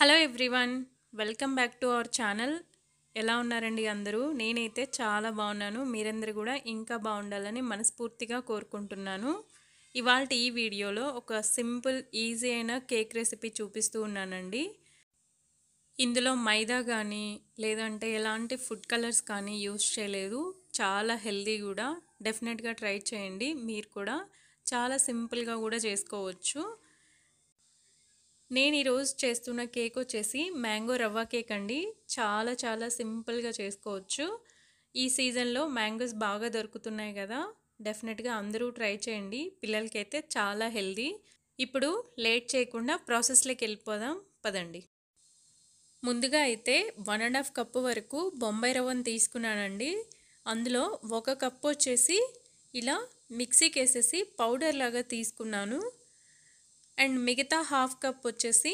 Hello everyone, welcome back to our channel. ఎలా ఉన్నారండి అందరూ? నేనైతే చాలా బాగున్నాను. మీరందరూ కూడా ఇంకా బాగుండాలని మనస్ఫూర్తిగా కోరుకుంటున్నాను. ఇవాళ ఈ వీడియోలో ఒక సింపుల్ ఈజీ అయిన కేక్ రెసిపీ చూపిస్తూ ఉన్నానండి. ఇందులో మైదా కానీ లేదంటే ఎలాంటి ఫుడ్ కలర్స్ కానీ యూస్ చేయలేదు. చాలా హెల్దీ కూడా. డెఫినెట్గా ట్రై చేయండి. మీరు కూడా చాలా సింపుల్గా కూడా చేసుకోవచ్చు. నేను ఈరోజు చేస్తున్న కేక్ వచ్చేసి మ్యాంగో రవ్వ కేక్ అండి. చాలా సింపుల్గా చేసుకోవచ్చు. ఈ సీజన్లో మ్యాంగోస్ బాగా దొరుకుతున్నాయి కదా, డెఫినెట్గా అందరూ ట్రై చేయండి. పిల్లలకైతే చాలా హెల్దీ. ఇప్పుడు లేట్ చేయకుండా ప్రాసెస్లోకి వెళ్ళిపోదాం పదండి. ముందుగా అయితే 1.5 కప్పు వరకు బొంబాయి రవ్వను తీసుకున్నానండి. అందులో 1 కప్పు వచ్చేసి ఇలా మిక్సీకి వేసేసి పౌడర్ లాగా తీసుకున్నాను. అండ్ మిగతా 1/2 కప్ వచ్చేసి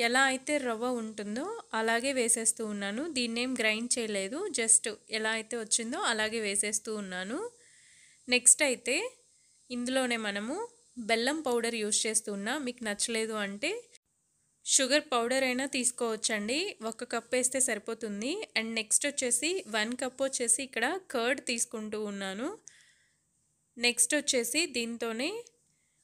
ఎలా అయితే రవ్వ ఉంటుందో అలాగే వేసేస్తూ ఉన్నాను. దీన్నేం గ్రైండ్ చేయలేదు, జస్ట్ ఎలా అయితే వచ్చిందో అలాగే వేసేస్తూ ఉన్నాను. నెక్స్ట్ అయితే ఇందులోనే మనము బెల్లం పౌడర్ యూస్ చేస్తూ ఉన్నా. మీకు నచ్చలేదు అంటే షుగర్ పౌడర్ అయినా తీసుకోవచ్చండి. 1 కప్ వేస్తే సరిపోతుంది. అండ్ నెక్స్ట్ వచ్చేసి 1 కప్ వచ్చేసి ఇక్కడ కర్డ్ తీసుకుంటూ ఉన్నాను. నెక్స్ట్ వచ్చేసి దీంతోనే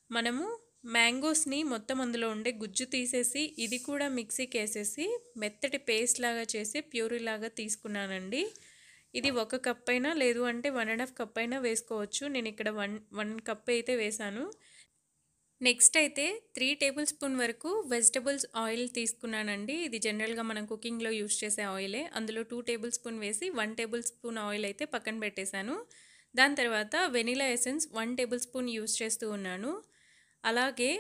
మనము మ్యాంగోస్ని మొత్తం అందులో ఉండే గుజ్జు తీసేసి ఇది కూడా మిక్సీకి వేసేసి మెత్తటి పేస్ట్ లాగా చేసి ప్యూరీ లాగా తీసుకున్నానండి. ఇది 1 కప్ అయినా లేదు అంటే 1.5 కప్ అయినా వేసుకోవచ్చు. నేను ఇక్కడ 1 కప్ అయితే వేసాను. నెక్స్ట్ అయితే 3 టేబుల్ స్పూన్ వరకు వెజిటబుల్స్ ఆయిల్ తీసుకున్నానండి. ఇది జనరల్గా మనం కుకింగ్లో యూస్ చేసే ఆయిలే. అందులో 2 టేబుల్ స్పూన్ వేసి 1 టేబుల్ స్పూన్ ఆయిల్ అయితే పక్కన పెట్టేశాను. దాని తర్వాత vanilla essence 1 table spoon use చేస్తూ ఉన్నాను. అలాగే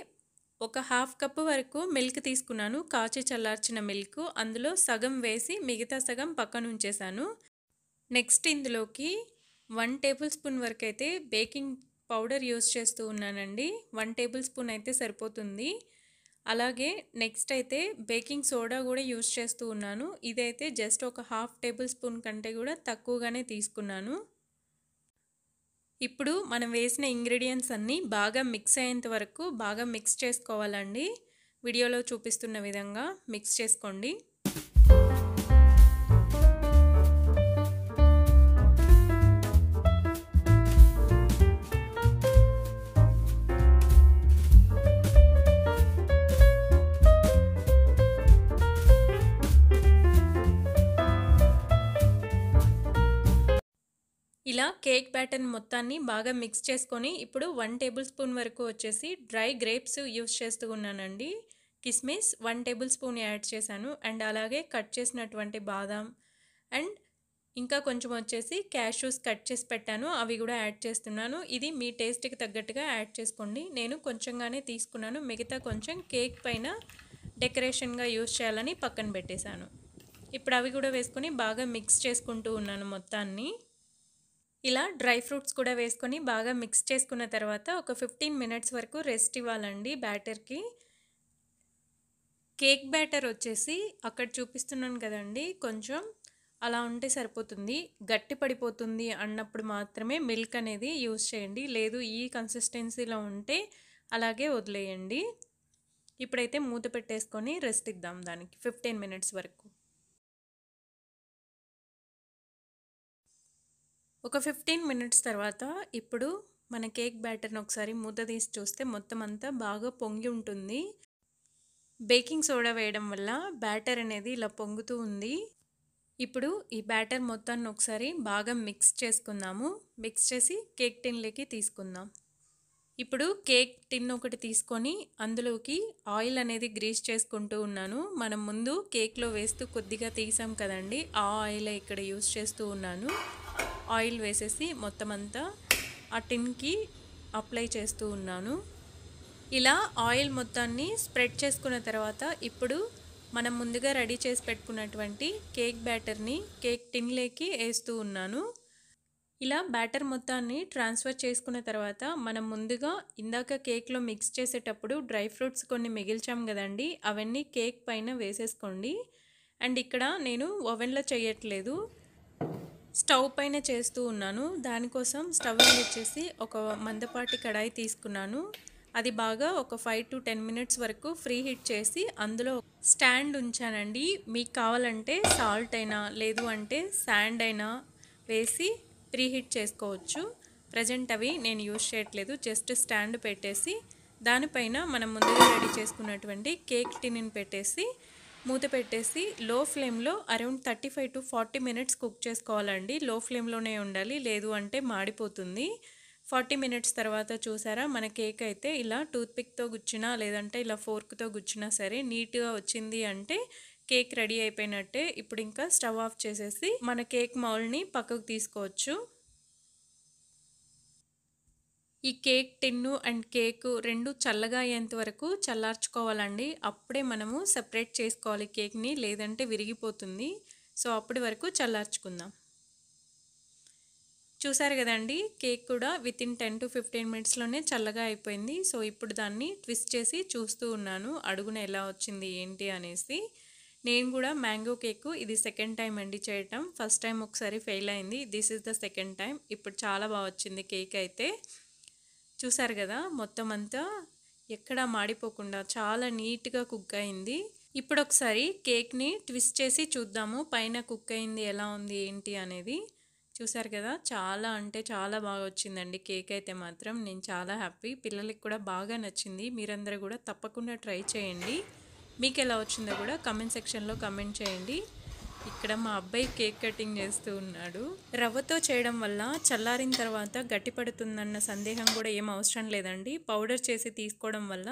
1/2 కప్పు వరకు మిల్క్ తీసుకున్నాను, కాచి చల్లార్చిన మిల్క్. అందులో సగం వేసి మిగతా సగం పక్కన ఉంచేసాను. నెక్స్ట్ ఇందులోకి 1 టేబుల్ స్పూన్ వరకు అయితే బేకింగ్ పౌడర్ యూస్ చేస్తూ ఉన్నానండి. 1 టేబుల్ స్పూన్ అయితే సరిపోతుంది. అలాగే నెక్స్ట్ అయితే బేకింగ్ సోడా కూడా యూస్ చేస్తూ ఉన్నాను. ఇదైతే జస్ట్ 1/2 టేబుల్ స్పూన్ కంటే కూడా తక్కువగానే తీసుకున్నాను. ఇప్పుడు మనం వేసిన ఇంగ్రీడియంట్స్ అన్నీ బాగా మిక్స్ అయ్యేంత వరకు బాగా మిక్స్ చేసుకోవాలండి. వీడియోలో చూపిస్తున్న విధంగా మిక్స్ చేసుకోండి. ఇలా కేక్ బ్యాటర్ మొత్తాన్ని బాగా మిక్స్ చేసుకొని ఇప్పుడు 1 టేబుల్ స్పూన్ వరకు వచ్చేసి డ్రై గ్రేప్స్ యూస్ చేస్తూ ఉన్నానండి. కిస్మిస్ 1 టేబుల్ స్పూన్ యాడ్ చేశాను. అండ్ అలాగే కట్ చేసినటువంటి బాదాం అండ్ ఇంకా కొంచెం వచ్చేసి క్యాష్యూస్ కట్ చేసి పెట్టాను, అవి కూడా యాడ్ చేస్తున్నాను. ఇది మీ టేస్ట్కి తగ్గట్టుగా యాడ్ చేసుకోండి. నేను కొంచెంగానే తీసుకున్నాను, మిగతా కొంచెం కేక్ పైన డెకరేషన్గా యూస్ చేయాలని పక్కన పెట్టేశాను. ఇప్పుడు అవి కూడా వేసుకొని బాగా మిక్స్ చేసుకుంటూ ఉన్నాను మొత్తాన్ని. ఇలా డ్రై ఫ్రూట్స్ కూడా వేసుకొని బాగా మిక్స్ చేసుకున్న తర్వాత ఒక 15 మినిట్స్ వరకు రెస్ట్ ఇవ్వాలండి బ్యాటర్కి. కేక్ బ్యాటర్ వచ్చేసి అక్కడ చూపిస్తున్నాను కదండి, కొంచెం అలా ఉంటే సరిపోతుంది. గట్టి పడిపోతుంది అన్నప్పుడు మాత్రమే మిల్క్ అనేది యూస్ చేయండి, లేదు ఈ కన్సిస్టెన్సీలో ఉంటే అలాగే వదిలేయండి. ఇప్పుడైతే మూత పెట్టేసుకొని రెస్ట్ ఇద్దాం దానికి 15 మినిట్స్ వరకు. ఒక 15 మినిట్స్ తర్వాత ఇప్పుడు మన కేక్ బ్యాటర్ని ఒకసారి మూత తీసి చూస్తే మొత్తం అంతా బాగా పొంగి ఉంటుంది. బేకింగ్ సోడా వేయడం వల్ల బ్యాటర్ అనేది ఇలా పొంగుతూ ఉంది. ఇప్పుడు ఈ బ్యాటర్ మొత్తాన్ని ఒకసారి బాగా మిక్స్ చేసుకుందాము. మిక్స్ చేసి కేక్ టిన్లోకి తీసుకుందాం. ఇప్పుడు కేక్ టిన్ ఒకటి తీసుకొని అందులోకి ఆయిల్ అనేది గ్రీస్ చేసుకుంటూ ఉన్నాను. మనం ముందు కేక్లో వేస్తూ కొద్దిగా తీసాం కదండి, ఆ ఆయిల్ ఇక్కడ యూస్ చేస్తూ ఉన్నాను. ఆయిల్ వేసేసి మొత్తం అంతా ఆ టిన్కి అప్లై చేస్తూ ఉన్నాను. ఇలా ఆయిల్ మొత్తాన్ని స్ప్రెడ్ చేసుకున్న తర్వాత ఇప్పుడు మనం ముందుగా రెడీ చేసి పెట్టుకున్నటువంటి కేక్ బ్యాటర్ని కేక్ టిన్లోకి వేస్తూ ఉన్నాను. ఇలా బ్యాటర్ మొత్తాన్ని ట్రాన్స్ఫర్ చేసుకున్న తర్వాత మనం ముందుగా ఇందాక కేక్లో మిక్స్ చేసేటప్పుడు డ్రై ఫ్రూట్స్ కొన్ని మిగిల్చాం కదండి, అవన్నీ కేక్ పైన వేసేసుకోండి. అండ్ ఇక్కడ నేను ఓవెన్లో చేయట్లేదు, స్టవ్ పైన చేస్తూ ఉన్నాను. దానికోసం స్టవ్ వెలిగించేసి ఒక మందపాటి కడాయి తీసుకున్నాను. అది బాగా ఒక 5 to 10 మినిట్స్ వరకు ఫ్రీ హీట్ చేసి అందులో స్టాండ్ ఉంచానండి. మీకు కావాలంటే సాల్ట్ అయినా లేదు అంటే శాండ్ అయినా వేసి ప్రీ హీట్ చేసుకోవచ్చు. ప్రజెంట్ అవి నేను యూజ్ చేయట్లేదు, జస్ట్ స్టాండ్ పెట్టేసి దానిపైన మనం ముందుగా రెడీ చేసుకున్నటువంటి కేక్ టిన్ని పెట్టేసి మూత పెట్టేసి లో ఫ్లేమ్లో అరౌండ్ 35 to 40 మినిట్స్ కుక్ చేసుకోవాలండి. లో ఫ్లేమ్లోనే ఉండాలి, లేదు అంటే మాడిపోతుంది. 40 మినిట్స్ తర్వాత చూసారా మన కేక్ అయితే ఇలా టూత్పిక్తో గుచ్చినా లేదంటే ఇలా ఫోర్క్తో గుచ్చినా సరే నీట్గా వచ్చింది అంటే కేక్ రెడీ అయిపోయినట్టే. ఇప్పుడు ఇంకా స్టవ్ ఆఫ్ చేసేసి మన కేక్ మౌల్డ్ని పక్కకు తీసుకోవచ్చు. ఈ కేక్ టిన్ను అండ్ కేకు రెండు చల్లగా అయ్యేంత వరకు చల్లార్చుకోవాలండి. అప్పుడే మనము సెపరేట్ చేసుకోవాలి కేక్ని, లేదంటే విరిగిపోతుంది. సో అప్పటి వరకు చల్లార్చుకుందాం. చూసారు కదండి, కేక్ కూడా వితిన్ 10 to 15 మినిట్స్లోనే చల్లగా అయిపోయింది. సో ఇప్పుడు దాన్ని ట్విస్ట్ చేసి చూస్తూ ఉన్నాను అడుగున ఎలా వచ్చింది ఏంటి అనేసి. నేను కూడా మ్యాంగో కేకు ఇది సెకండ్ టైం అండి చేయటం. ఫస్ట్ టైం ఒకసారి ఫెయిల్ అయింది, this is the second time. ఇప్పుడు చాలా బాగా వచ్చింది కేక్ అయితే. చూసారు కదా, మొత్తం అంతా ఎక్కడా మాడిపోకుండా చాలా నీట్గా కుక్ అయింది. ఇప్పుడు ఒకసారి కేక్ని ట్విస్ట్ చేసి చూద్దాము పైన కుక్ అయింది ఎలా ఉంది ఏంటి అనేది. చూసారు కదా, చాలా అంటే చాలా బాగా వచ్చిందండి కేక్ అయితే మాత్రం. నేను చాలా హ్యాపీ, పిల్లలకి కూడా బాగా నచ్చింది. మీరందరూ కూడా తప్పకుండా ట్రై చేయండి. మీకు ఎలా వచ్చిందో కూడా కమెంట్ సెక్షన్లో కమెంట్ చేయండి. ఇక్కడ మా అబ్బాయి కేక్ కటింగ్ చేస్తూ ఉన్నాడు. రవ్వతో చేయడం వల్ల చల్లారిన తర్వాత గట్టిపడుతుందన్న సందేహం కూడా ఏం అవసరం లేదండి. పౌడర్ చేసి తీసుకోవడం వల్ల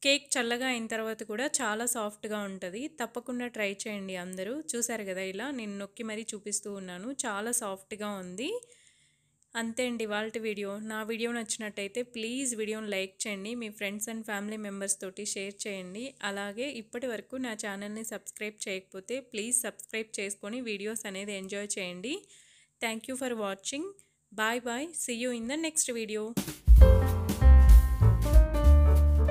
కేక్ చల్లగా అయిన తర్వాత కూడా చాలా సాఫ్ట్గా ఉంటుంది. తప్పకుండా ట్రై చేయండి అందరూ. చూసారు కదా, ఇలా నేను నొక్కి మరీ చూపిస్తూ ఉన్నాను, చాలా సాఫ్ట్గా ఉంది. అంతే అండి ఇవాల్టి వీడియో. నా వీడియో నచ్చినట్టయితే ప్లీజ్ వీడియోని లైక్ చేయండి, మీ ఫ్రెండ్స్ అండ్ ఫ్యామిలీ మెంబర్స్ తోటి షేర్ చేయండి. అలాగే ఇప్పటి వరకు నా ఛానల్ని సబ్స్క్రైబ్ చేయకపోతే ప్లీజ్ సబ్స్క్రైబ్ చేసుకొని వీడియోస్ అనేది ఎంజాయ్ చేయండి. Thank you for watching. Bye bye. See you in the next video.